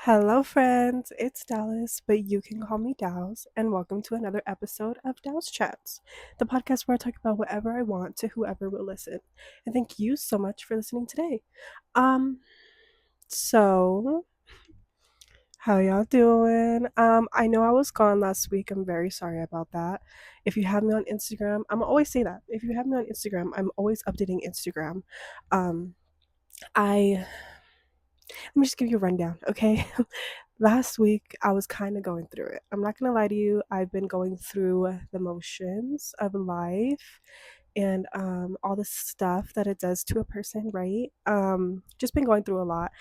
Hello, friends. It's Dallas, but you can call me Dals, and welcome to another episode of Dals Chats, the podcast where I talk about whatever I want to whoever will listen. And thank you so much for listening today. Um, so how y'all doing? I know I was gone last week. I'm very sorry about that. If you have me on Instagram, I'm always say that. If you have me on Instagram, I'm always updating Instagram. Um, I Let me just give you a rundown, okay? Last week, I was kind of going through it. I'm not gonna lie to you, I've been going through the motions of life and all the stuff that it does to a person, right? Just been going through a lot.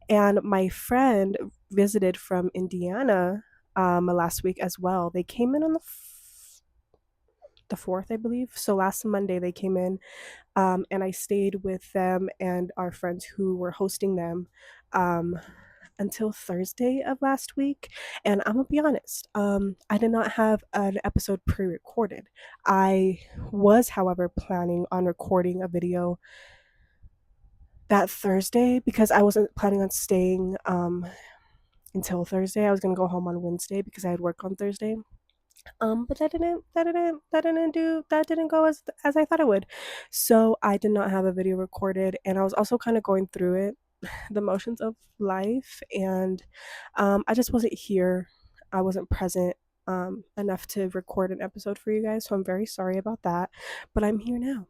And my friend visited from Indiana last week as well. They came in on the 4th, I believe. So last Monday, they came in and I stayed with them and our friends who were hosting them um, until Thursday of last week. And I'm gonna be honest, I did not have an episode pre-recorded. I was, however, planning on recording a video that Thursday because I wasn't planning on staying until Thursday. I was gonna go home on Wednesday because I had work on Thursday. But that didn't go as I thought it would. So I did not have a video recorded, and I was also kind of going through it, the motions of life, and I just wasn't here. I wasn't present enough to record an episode for you guys, so I'm very sorry about that. But I'm here now.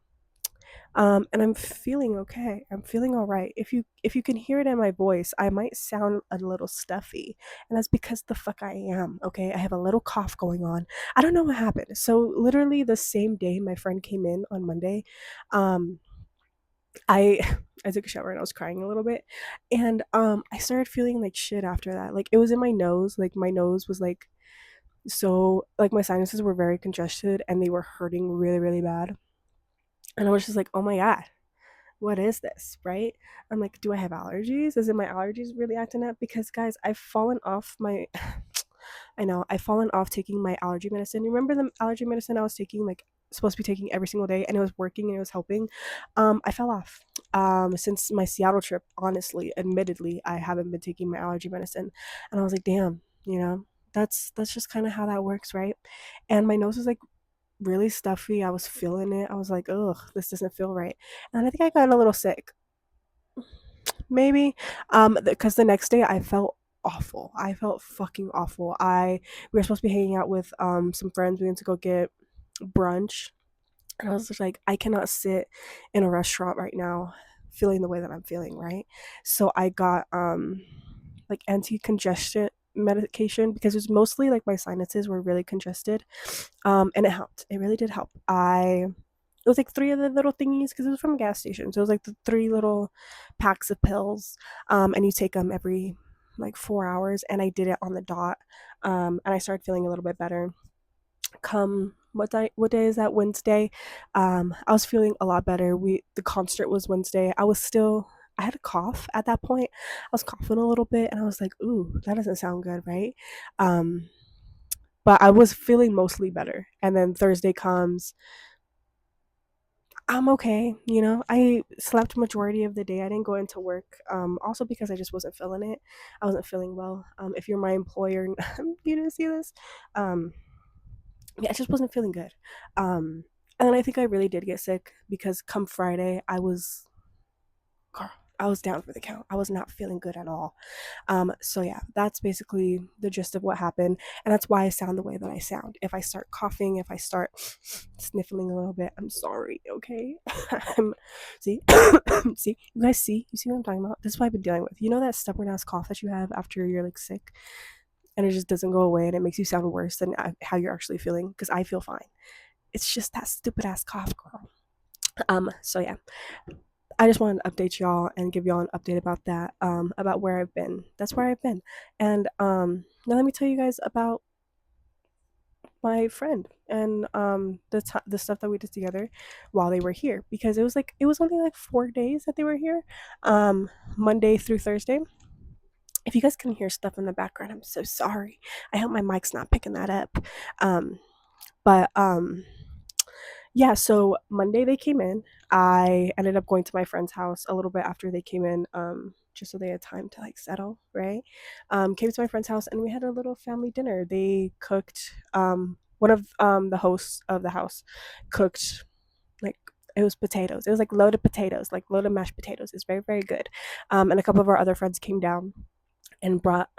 And I'm feeling okay. I'm feeling all right. If you can hear it in my voice, I might sound a little stuffy, and that's because the fuck I am. Okay, I have a little cough going on. I don't know what happened. So literally the same day my friend came in on Monday, um, I I took a shower and I was crying a little bit, and I started feeling like shit after that. Like it was in my nose. Like my nose was like like my sinuses were very congested and they were hurting really really bad. And I was just like, oh my god, what is this, right? I'm like, do I have allergies? Is it my allergies really acting up? Because guys, I've fallen off my I know, I've fallen off taking my allergy medicine. Remember the allergy medicine I was taking, like supposed to be taking every single day and it was working and it was helping? I fell off. Since my Seattle trip, honestly, admittedly, I haven't been taking my allergy medicine. And I was like, damn, that's just kind of how that works, right? And my nose was like really stuffy. I was feeling it. I was like, ugh, this doesn't feel right. And I think I got a little sick, maybe. Because the next day I felt awful. I felt fucking awful. We were supposed to be hanging out with some friends. We went to go get brunch, and I was just like, I cannot sit in a restaurant right now, feeling the way that I'm feeling, right? So I got like anti-congestion medication because it was mostly like my sinuses were really congested, and it helped. It really did help. It was like three of the little thingies because it was from a gas station. So it was like the three little packs of pills, and you take them every like 4 hours. And I did it on the dot, and I started feeling a little bit better. Come what day is that? Wednesday. I was feeling a lot better. The concert was Wednesday. I had a cough at that point. I was coughing a little bit, and I was like, "Ooh, that doesn't sound good, right?" Um, but I was feeling mostly better. And then Thursday comes, I'm okay. I slept majority of the day. I didn't go into work. Also because I just wasn't feeling it. I wasn't feeling well. If you're my employer, you didn't see this. Um, yeah, I just wasn't feeling good. And then I think I really did get sick because come Friday, girl, I was down for the count. I was not feeling good at all. So yeah, that's basically the gist of what happened, and that's why I sound the way that I sound. If I start coughing, if I start sniffling a little bit, I'm sorry. Okay, I'm see, see, you see what I'm talking about. This is what I've been dealing with. You know that stubborn ass cough that you have after you're like sick, and it just doesn't go away, and it makes you sound worse than how you're actually feeling. Because I feel fine. It's just that stupid ass cough, girl. So yeah, I just wanted to update y'all and give y'all an update about that, about where I've been. That's where I've been. And now let me tell you guys about my friend and the stuff that we did together while they were here, because it was only like 4 days that they were here, Monday through Thursday. If you guys can hear stuff in the background, I'm so sorry. I hope my mic's not picking that up. Um, but Yeah, so Monday they came in. I ended up going to my friend's house a little bit after they came in, just so they had time to like settle, right? Came to my friend's house and we had a little family dinner. They cooked one of the hosts of the house cooked like it was potatoes. It was like loaded potatoes, like loaded mashed potatoes. It's very, very good. And a couple of our other friends came down and brought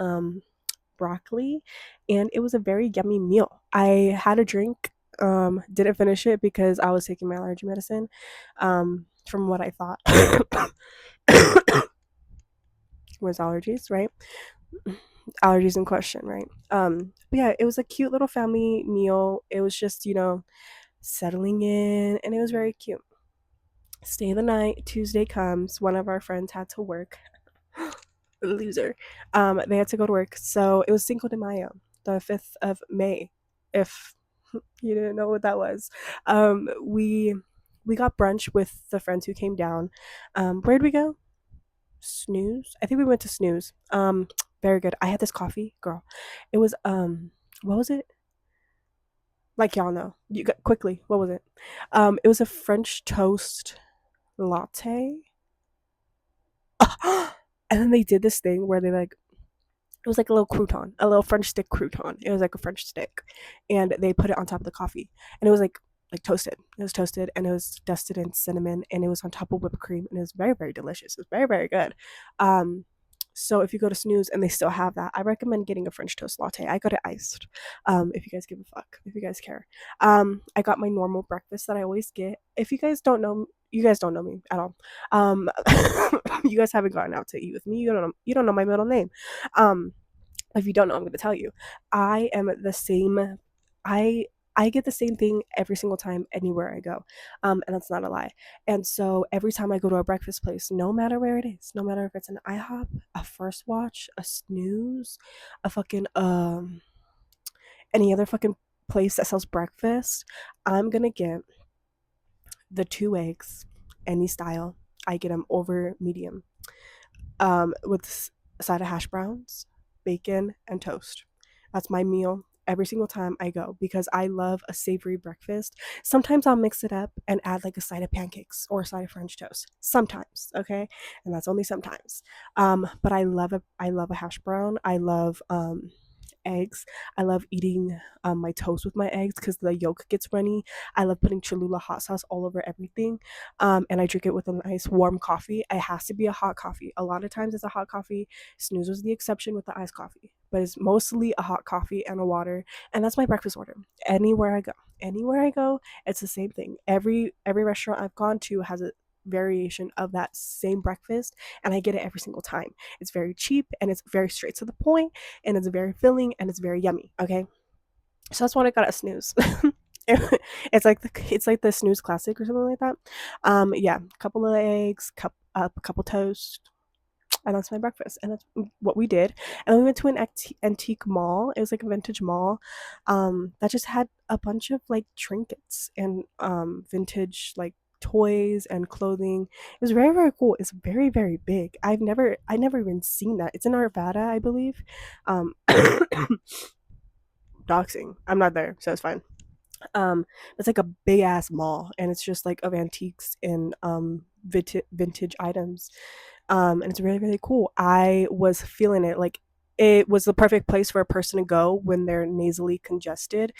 broccoli, and it was a very yummy meal. I had a drink, didn't finish it because I was taking my allergy medicine. From what I thought was allergies, right? Allergies in question, right? But yeah, it was a cute little family meal. It was just, settling in, and it was very cute. Stay the night. Tuesday comes. One of our friends had to work. Loser. They had to go to work. So it was Cinco de Mayo, the 5th of May. If you didn't know what that was, we got brunch with the friends who came down. Where'd we go? Snooze. I think we went to Snooze. Very good. I had this coffee, girl. It was what was it? Like y'all know. You got quickly. What was it? It was a French toast latte. And then they did this thing where they like it was like a little crouton, a little French stick crouton. It was like a French stick, and they put it on top of the coffee, and it was like toasted. It was toasted, and it was dusted in cinnamon, and it was on top of whipped cream, and it was very, very delicious. It was very, very good. Um, so if you go to Snooze and they still have that, I recommend getting a French toast latte. I got it iced. If you guys give a fuck, if you guys care. I got my normal breakfast that I always get. If you guys don't know, you guys don't know me at all. You guys haven't gotten out to eat with me. You don't know my middle name. Um, if you don't know, I'm going to tell you. I am the same. I I get the same thing every single time anywhere I go, and that's not a lie. And so every time I go to a breakfast place, no matter where it is, no matter if it's an IHOP, a First Watch, a Snooze, a fucking any other fucking place that sells breakfast, I'm gonna get the 2 eggs, any style. I get them over medium, with a side of hash browns, bacon, and toast. That's my meal every single time I go because I love a savory breakfast. Sometimes I'll mix it up and add like a side of pancakes or a side of French toast. Sometimes, okay, and that's only sometimes. But I love a hash brown. I love eggs. I love eating my toast with my eggs because the yolk gets runny. I love putting Cholula hot sauce all over everything. And I drink it with a nice warm coffee. It has to be a hot coffee. A lot of times it's a hot coffee. Snooze was the exception with the iced coffee, but it's mostly a hot coffee and a water. And that's my breakfast order. Anywhere I go, anywhere I go, it's the same thing. Every restaurant I've gone to has a variation of that same breakfast, and I get it every single time. It's very cheap and it's very straight to the point, and it's very filling and it's very yummy. Okay, so that's what I got at Snooze. It's like the Snooze Classic or something like that. Yeah, a couple of eggs, a couple toast, and that's my breakfast. And that's what we did. And then we went to an antique mall. It was like a vintage mall, that just had a bunch of like trinkets and vintage like toys and clothing. It was very, very cool. It's very, very big. I never even seen that. It's in Arvada, I believe. Um, doxing. I'm not there, so it's fine. It's like a big ass mall, and it's just like of antiques and vintage items, and it's really, really cool. I was feeling it. Like it was the perfect place for a person to go when they're nasally congested,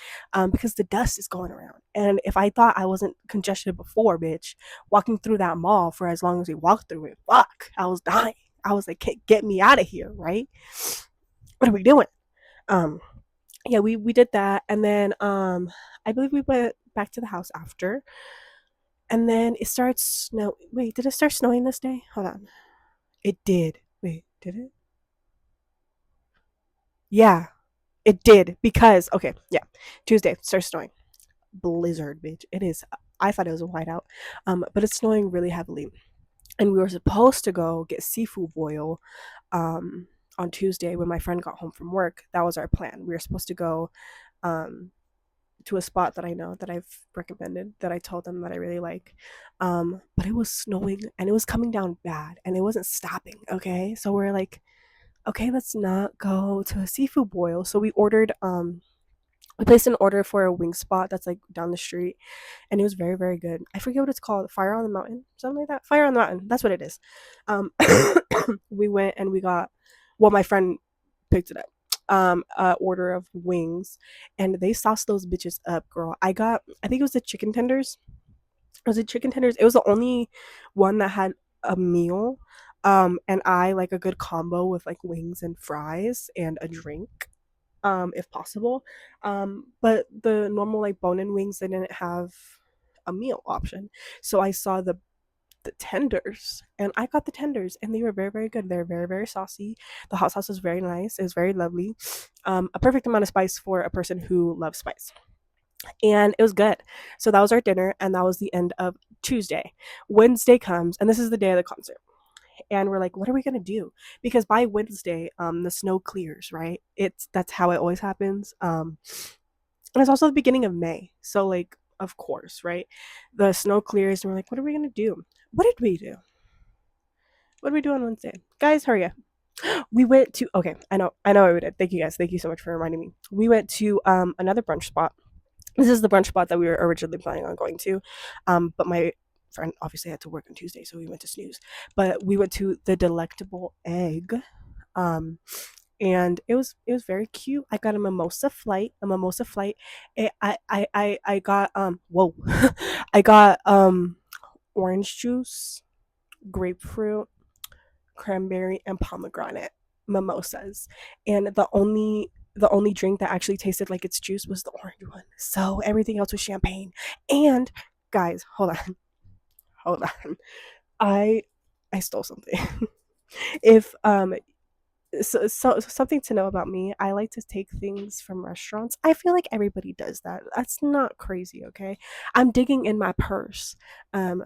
because the dust is going around. And if I thought I wasn't congested before, bitch, walking through that mall for as long as we walked through it, fuck, I was dying. I was like, get me out of here, right? What are we doing? Um, yeah, we did that, and then I believe we went back to the house after, and then it starts snow. Wait, did it start snowing this day? Hold on, it did. Wait, did it? Yeah, it did because okay, yeah, Tuesday starts snowing. Blizzard, bitch. It is. I thought it was a whiteout, but it's snowing really heavily, and we were supposed to go get seafood boil, on Tuesday when my friend got home from work. That was our plan. We were supposed to go, um, to a spot that I know that I've recommended that I told them that I really like. But it was snowing and it was coming down bad and it wasn't stopping. Okay. So we're like, okay, let's not go to a seafood boil. So we ordered We placed an order for a wing spot that's like down the street, and it was very, very good. I forget what it's called. Fire on the Mountain, something like that. Fire on the Mountain. That's what it is. Um, we went and we got. Well, my friend picked it up. Order of wings, and they sauced those bitches up, girl. I got. I think it was the chicken tenders. Was it chicken tenders? It was the only one that had a meal. And I like a good combo with like wings and fries and a drink, if possible. But the normal like bone-in wings, they didn't have a meal option. So I saw the tenders, and I got the tenders, and they were very, very good. They're very, very saucy. The hot sauce was very nice. It was very lovely. A perfect amount of spice for a person who loves spice, and it was good. So that was our dinner, and that was the end of Tuesday. Wednesday comes, and this is the day of the concert. And we're like, what are we gonna do? Because by Wednesday, the snow clears, right? That's how it always happens. And it's also the beginning of May, so like, of course, right? The snow clears, and we're like, what are we gonna do? What did we do? What did we do on Wednesday? Guys, hurry up. We went to, okay, I know what we did. Thank you guys. Thank you so much for reminding me. We went to another brunch spot. This is the brunch spot that we were originally planning on going to. But my friend obviously had to work on Tuesday, so we went to snooze. But we went to the Delectable Egg. Um, and it was very cute. I got a mimosa flight. I got whoa, I got orange juice, grapefruit, cranberry, and pomegranate mimosas, and the only drink that actually tasted like its juice was the orange one. So everything else was champagne. And guys, hold on, hold on. I I stole something. If so something to know about me, I like to take things from restaurants. I feel like everybody does that. That's not crazy, okay? I'm digging in my purse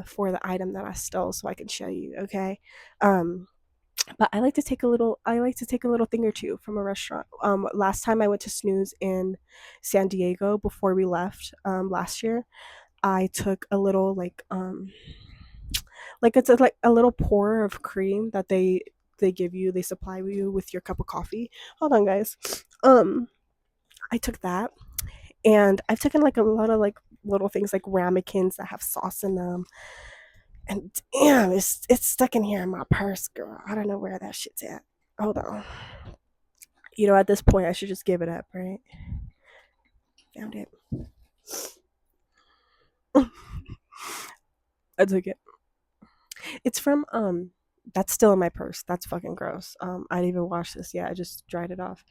for the item that I stole so I can show you, okay? Um but I like to take a little thing or two from a restaurant. Last time I went to Snooze in San Diego before we left last year, I took a little like it's like a little pour of cream that they give you. They supply you with your cup of coffee. Hold on, guys. Um, I took that, and I've taken like a lot of like little things like ramekins that have sauce in them. And damn, it's stuck in here in my purse, girl. I don't know where that shit's at. Hold on. At this point, I should just give it up, right? Found it. I took it. It's from That's still in my purse. That's fucking gross. I didn't even wash this yet. I just dried it off.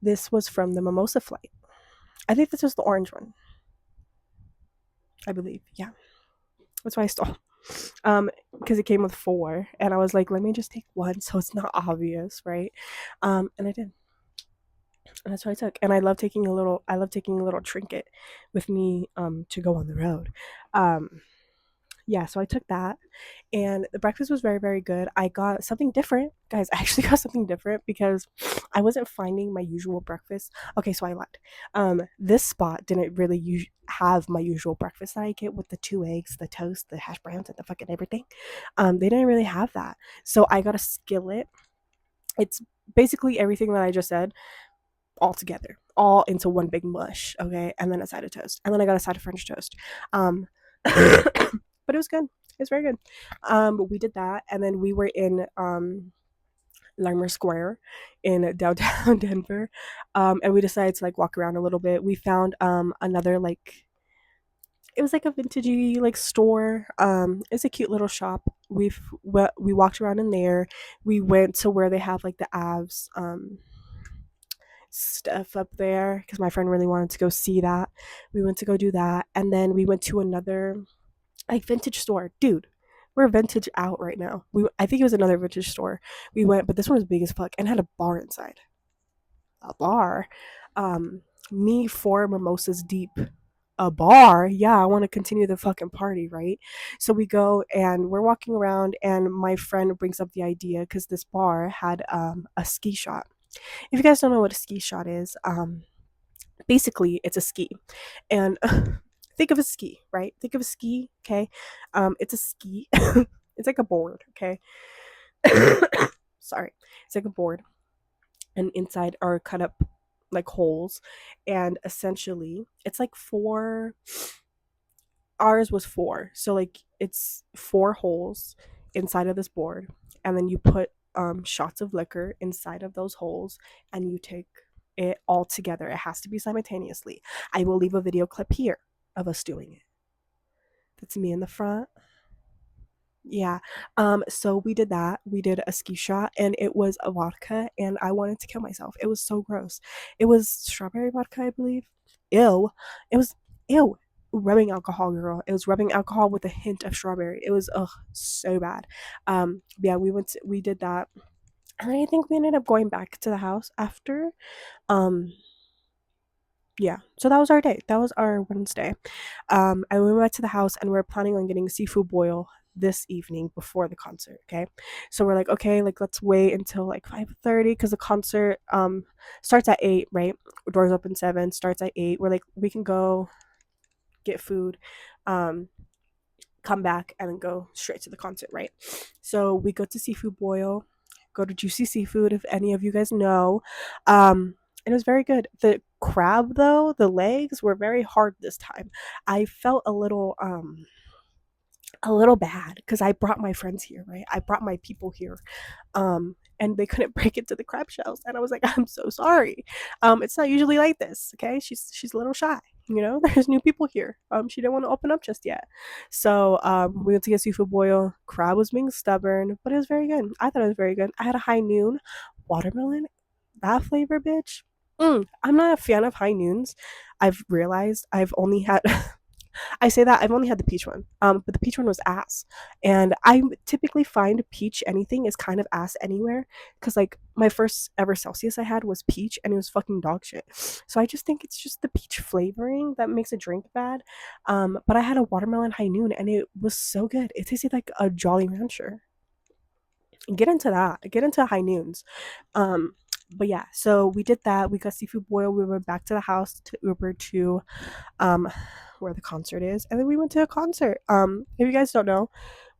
This was from the mimosa flight. I think this was the orange one. I believe. Yeah, that's why I stole. Because it came with four, and I was like, let me just take one so it's not obvious, right? And I did. And that's what I took. And I love taking a little trinket with me to go on the road. Um yeah, so I took that, and the breakfast was very, very good. I got something different, guys. I actually got something different because I wasn't finding my usual breakfast. Okay, so I lied. This spot didn't really have my usual breakfast that I get with the two eggs, the toast, the hash browns, and the fucking everything. They didn't really have that, so I got a skillet. It's basically everything that I just said all together, all into one big mush. Okay, and then a side of toast, and then I got a side of French toast. Um, but it was good. It was very good. But we did that, and then we were in Limer Square in downtown Denver, and we decided to like walk around a little bit. We found another like it was like a vintagey like store. It's a cute little shop. We walked around in there. We went to where they have like the Avs stuff up there because my friend really wanted to go see that. We went to go do that, and then we went to another like vintage store, dude. We're vintage out right now. I think it was another vintage store. We went, but this one was big as fuck and had a bar inside. A bar. Um, Me four mimosas deep. A bar. Yeah, I want to continue the fucking party, right? So we go and we're walking around, and my friend brings up the idea because this bar had a ski shot. If you guys don't know what a ski shot is, basically it's a ski, and think of a ski, right? Think of a ski, okay? It's a ski. It's like a board, okay? Sorry, it's like a board, and inside are cut up. like holes, and essentially it's like four. Ours was four, so like it's four holes inside of this board, and then you put shots of liquor inside of those holes, and you take it all together. It has to be simultaneously. I will leave a video clip here of us doing it. That's me in the front. Yeah. So we did that. We did a ski shot, and it was a vodka, and I wanted to kill myself. It was so gross. It was strawberry vodka, I believe. Ew. It was ew. Rubbing alcohol, girl. It was rubbing alcohol with a hint of strawberry. It was so bad. Yeah, we did that. And I think we ended up going back to the house after. Um yeah. So that was our day. That was our Wednesday. And we went to the house, and we are planning on getting seafood boil this evening before the concert. Okay, so we're like, okay, like let's wait until like 5:30 because the concert starts at 8, right? Doors open 7, starts at 8. We're like, we can go get food, um, come back, and then go straight to the concert, right? So we go to seafood boil, go to Juicy Seafood if any of you guys know. And it was very good. The crab though, the legs were very hard this time. I felt a little bad because I brought my friends here, right? I brought my people here, and they couldn't break into the crab shells, and I was like, I'm so sorry. It's not usually like this, okay? She's a little shy, you know. There's new people here. She didn't want to open up just yet, so we went to get seafood boil. Crab was being stubborn, but it was very good. I thought it was very good. I had a high noon watermelon. That flavor, bitch. I'm not a fan of high noons. I've realized I've only had I say that I've only had the peach one, but the peach one was ass. And I typically find peach anything is kind of ass anywhere because like my first ever Celsius I had was peach and it was fucking dog shit. So I just think it's just the peach flavoring that makes a drink bad. But I had a watermelon high noon and it was so good. It tasted like a Jolly Rancher. Get into that. Get into high noons. Um, but yeah, so we did that. We got seafood boil. We went back to the house to Uber to um where the concert is, and then we went to a concert. If you guys don't know,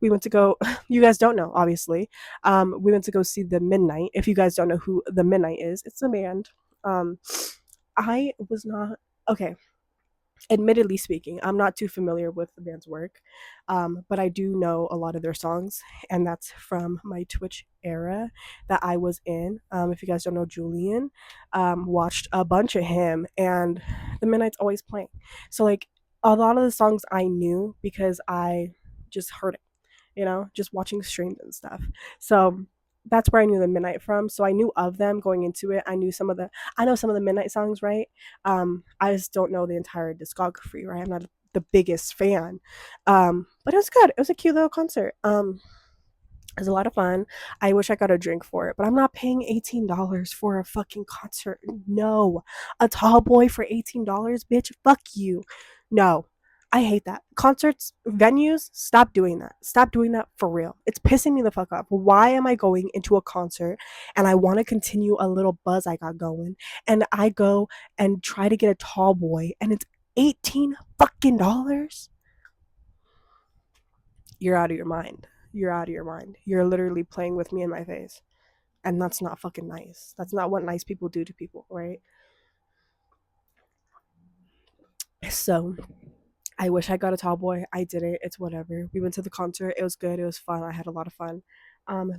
we went to go you guys don't know, obviously. We went to go see the Midnight. If you guys don't know who the Midnight is, it's a band. I was not okay. Admittedly speaking, I'm not too familiar with the band's work, but I do know a lot of their songs, and that's from my Twitch era that I was in. If you guys don't know Julian, watched a bunch of him, and the Midnight's always playing. So like a lot of the songs I knew because I just heard it, just watching streams and stuff. So that's where I knew the Midnight from. So I knew of them going into it. I know some of the Midnight songs, right? I just don't know the entire discography, right? I'm not the biggest fan. But it was good. It was a cute little concert. It was a lot of fun. I wish I got a drink for it, but I'm not paying $18 for a fucking concert. No. A tall boy for $18, bitch. Fuck you. No. I hate that. Concerts, venues, stop doing that. Stop doing that for real. It's pissing me the fuck up. Why am I going into a concert and I want to continue a little buzz I got going and I go and try to get a tall boy and it's 18 fucking dollars? You're out of your mind. You're out of your mind. You're literally playing with me in my face. And that's not fucking nice. That's not what nice people do to people, right? So I wish I got a tall boy. I didn't. It's whatever. We went to the concert. It was good. It was fun. I had a lot of fun.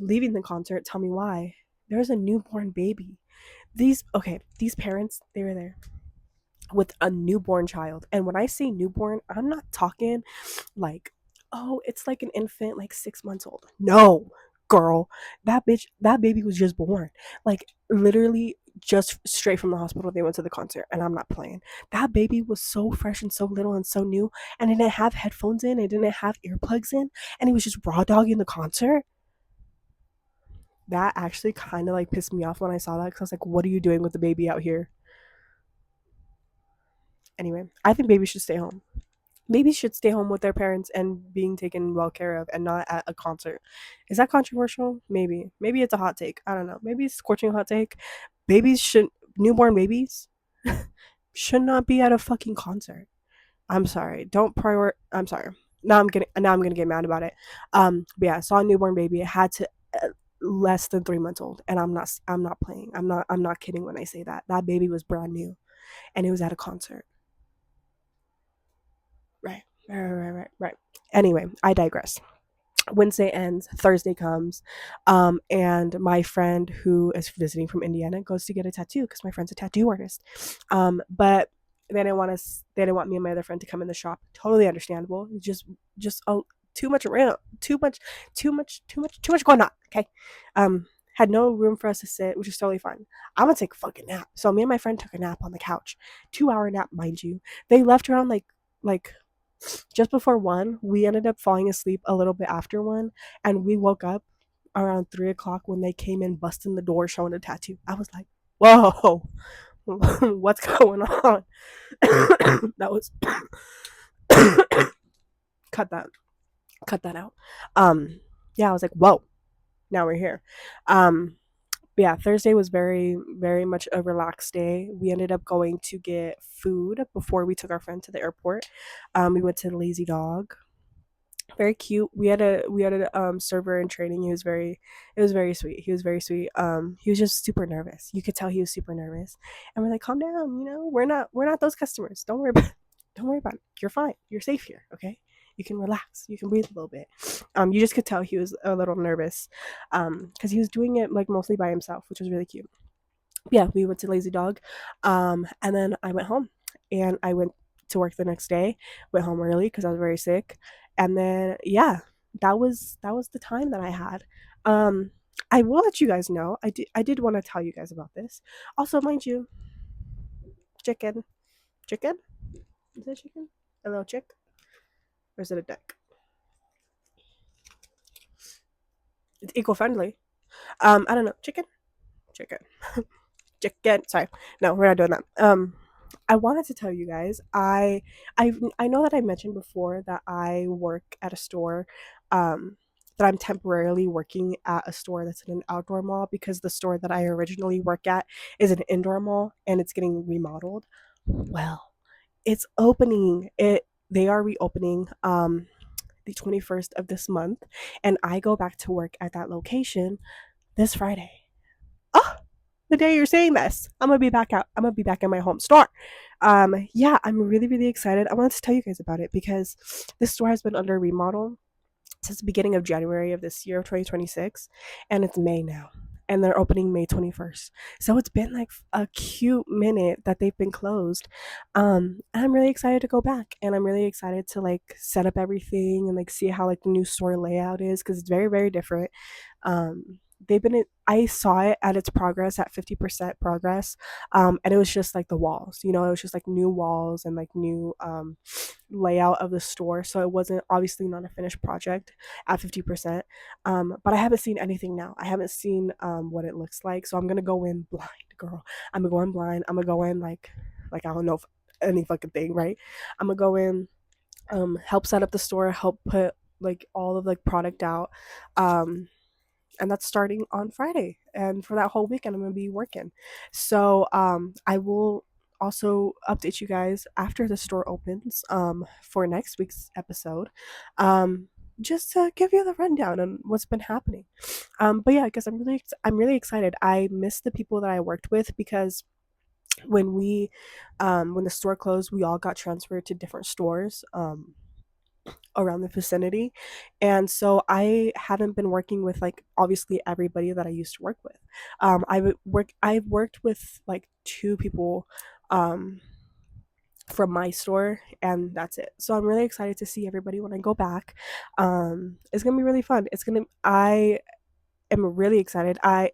Leaving the concert, tell me why. There's a newborn baby. These parents, they were there with a newborn child. And when I say newborn, I'm not talking like, oh, it's like an infant, like 6 months old. No, girl, that baby was just born. Like literally just straight from the hospital. They went to the concert, and I'm not playing. That baby was so fresh and so little and so new, and it didn't have headphones in. It didn't have earplugs in, and he was just raw dogging the concert. That actually kind of like pissed me off when I saw that because I was like, what are you doing with the baby out here? Anyway, I think babies should stay home. Babies should stay home with their parents and being taken well care of and not at a concert. Is that controversial? Maybe. Maybe it's a hot take. I don't know. Maybe it's a scorching hot take. Babies should Newborn babies should not be at a fucking concert. I'm sorry. Don't prior I'm sorry. Now I'm gonna get mad about it. But yeah, I saw a newborn baby. It had to less than 3 months old, and I'm not playing. I'm not kidding when I say that. That baby was brand new, and it was at a concert. Right. Anyway, I digress. Wednesday ends, Thursday comes, and my friend who is visiting from Indiana goes to get a tattoo because my friend's a tattoo artist. But they didn't want me and my other friend to come in the shop. Totally understandable. Just too much around, too much going on. Okay, had no room for us to sit, which is totally fine. I'm gonna take a fucking nap. So me and my friend took a nap on the couch, 2 hour nap, mind you. They left around like just before 1. We ended up falling asleep a little bit after 1, and we woke up around 3 o'clock when they came in busting the door showing a tattoo. I was like, whoa, what's going on? That was cut that cut that out. Yeah, I was like, whoa, now we're here. um yeah, Thursday was very, very much a relaxed day. We ended up going to get food before we took our friend to the airport. We went to the Lazy Dog. Very cute. We had a server in training. It was very sweet. He was very sweet. He was just super nervous. You could tell he was super nervous. And we're like, calm down, we're not those customers. Don't worry about don't worry about it. You're fine. You're safe here, okay? You can relax. You can breathe a little bit. You just could tell he was a little nervous. Because he was doing it like mostly by himself, which was really cute. Yeah, we went to Lazy Dog. And then I went home, and I went to work the next day. Went home early because I was very sick. And then yeah, that was the time that I had. Um, I will let you guys know. I did want to tell you guys about this. Also, mind you, chicken, chicken, is it chicken? A little chick, or is it a duck? It's eco friendly. I don't know. Chicken, chicken. Chicken. Sorry, no, we're not doing that. I wanted to tell you guys. I know that I mentioned before that I work at a store. Um, that I'm temporarily working at a store that's in an outdoor mall because the store that I originally work at is an indoor mall and it's getting remodeled. Well, it's opening. They are reopening the 21st of this month, and I go back to work at that location this Friday. Oh, the day you're saying this, I'm gonna be back in my home store. Yeah, I'm really, really excited. I wanted to tell you guys about it because this store has been under remodel since the beginning of January of this year of 2026, and it's May now. And they're opening May 21st. So it's been like a cute minute that they've been closed. And I'm really excited to go back, and I'm really excited to like set up everything and like see how like the new store layout is because it's very, very different. They've been I saw it at its progress at 50% progress. And it was just like the walls, it was just like new walls and like new layout of the store. So it wasn't obviously not a finished project at 50%. But I haven't seen anything now. I haven't seen what it looks like. So I'm gonna go in blind, girl. I'm gonna go in blind. I'm gonna go in like I don't know if any fucking thing, right? I'm gonna go in, help set up the store, help put like all of like product out. Um and that's starting on Friday. And for that whole weekend, I'm gonna be working. So I will also update you guys after the store opens for next week's episode, um, just to give you the rundown on what's been happening. But yeah, because I'm really excited. I miss the people that I worked with because when when the store closed, we all got transferred to different stores. Around the vicinity. And so I haven't been working with like obviously everybody that I used to work with. I've worked with like two people um from my store, and that's it. So I'm really excited to see everybody when I go back. It's gonna be really fun. I am really excited. I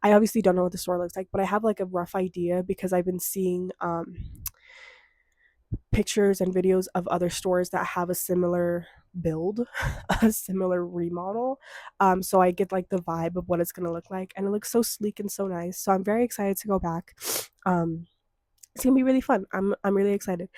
obviously don't know what the store looks like, but I have like a rough idea because I've been seeing pictures and videos of other stores that have a similar build, a similar remodel. So I get like the vibe of what it's gonna look like, and it looks so sleek and so nice. So I'm very excited to go back. Um, it's gonna be really fun. I'm really excited,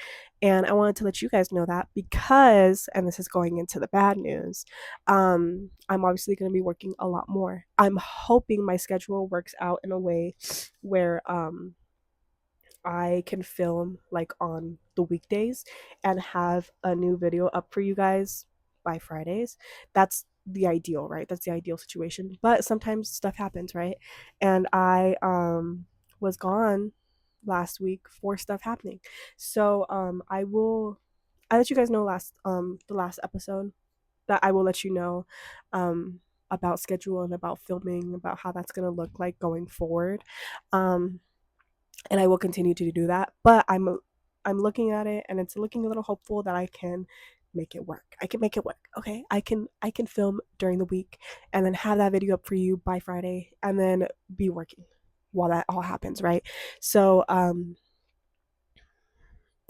and I wanted to let you guys know that because, and this is going into the bad news. I'm obviously gonna be working a lot more. I'm hoping my schedule works out in a way where I can film like on the weekdays and have a new video up for you guys by Fridays. That's the ideal, right? That's the ideal situation. But sometimes stuff happens, right? And I was gone last week for stuff happening. So I let you guys know the last episode that I will let you know um about schedule and about filming, about how that's gonna look like going forward. Um and I will continue to do that. But I'm looking at it and it's looking a little hopeful that I can make it work. I can make it work. Okay. I can film during the week and then have that video up for you by Friday and then be working while that all happens, right? So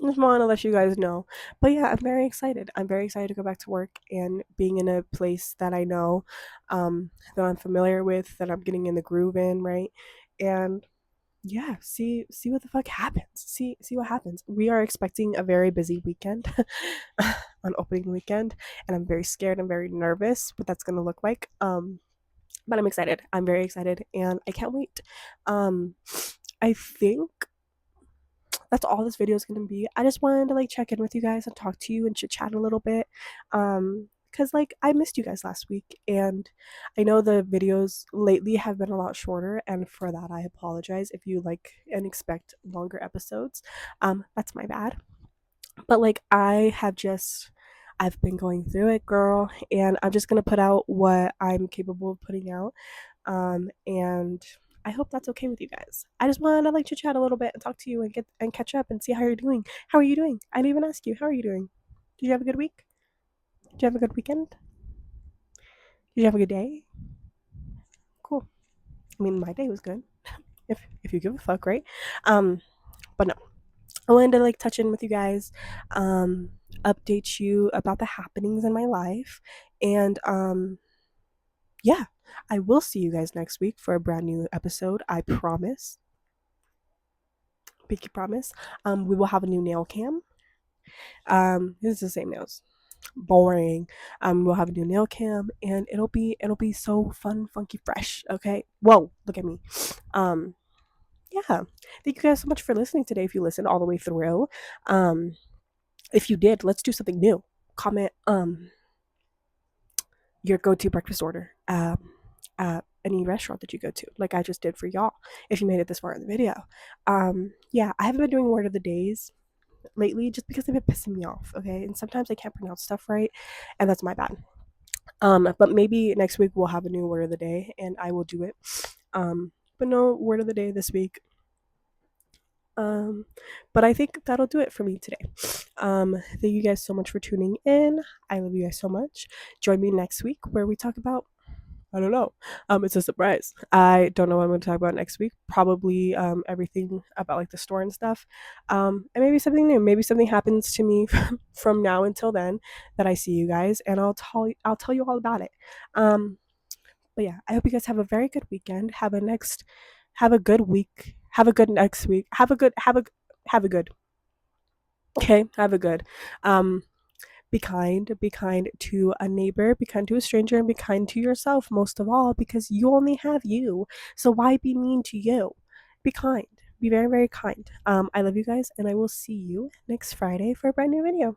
just want to let you guys know. But yeah, I'm very excited. I'm very excited to go back to work and being in a place that I know, that I'm familiar with, that I'm getting in the groove in, right? And yeah, see what the fuck happens. See what happens. We are expecting a very busy weekend on opening weekend, and I'm very scared and very nervous what that's gonna look like. But I'm excited. I'm very excited, and I can't wait. Um, I think that's all this video is going to be. I just wanted to like check in with you guys and talk to you and chit chat a little bit. Because like I missed you guys last week, and I know the videos lately have been a lot shorter, and for that I apologize if you like and expect longer episodes. That's my bad. But like I've been going through it, girl, and I'm just gonna put out what I'm capable of putting out. And I hope that's okay with you guys. I just wanted to like chit chat a little bit and talk to you and get and catch up and see how you're doing. How are you doing? I didn't even ask you. How are you doing? Did you have a good week? Did you have a good weekend? Did you have a good day? Cool. I mean, my day was good. If you give a fuck, right? Um, but no, I wanted to like touch in with you guys, update you about the happenings in my life, and yeah, I will see you guys next week for a brand new episode. I promise. Pinky promise. We will have a new nail cam. It's the same nails. Boring. We'll have a new nail cam, and it'll be so fun, funky, fresh. Okay. Whoa, look at me. Um, yeah. Thank you guys so much for listening today. If you listened all the way through, um, if you did, let's do something new. Comment your go-to breakfast order at any restaurant that you go to, like I just did for y'all. If you made it this far in the video, yeah, I haven't been doing word of the days lately just because they've been pissing me off. Okay, and sometimes I can't pronounce stuff right, and that's my bad. But maybe next week we'll have a new word of the day, and I will do it. But no word of the day this week. Um, but I think that'll do it for me today. Thank you guys so much for tuning in. I love you guys so much. Join me next week where we talk about, I don't know. It's a surprise. I don't know what I'm going to talk about next week. Probably everything about like the store and stuff. And maybe something new. Maybe something happens to me from now until then that I see you guys, and I'll tell you all about it. Um, but yeah, I hope you guys have a very good weekend. Have a good week. Have a good next week. Have a good. Okay, have a good. Um, be kind to a neighbor, be kind to a stranger, and be kind to yourself most of all, because you only have you. So why be mean to you? Be kind. Be very, very kind. I love you guys, and I will see you next Friday for a brand new video.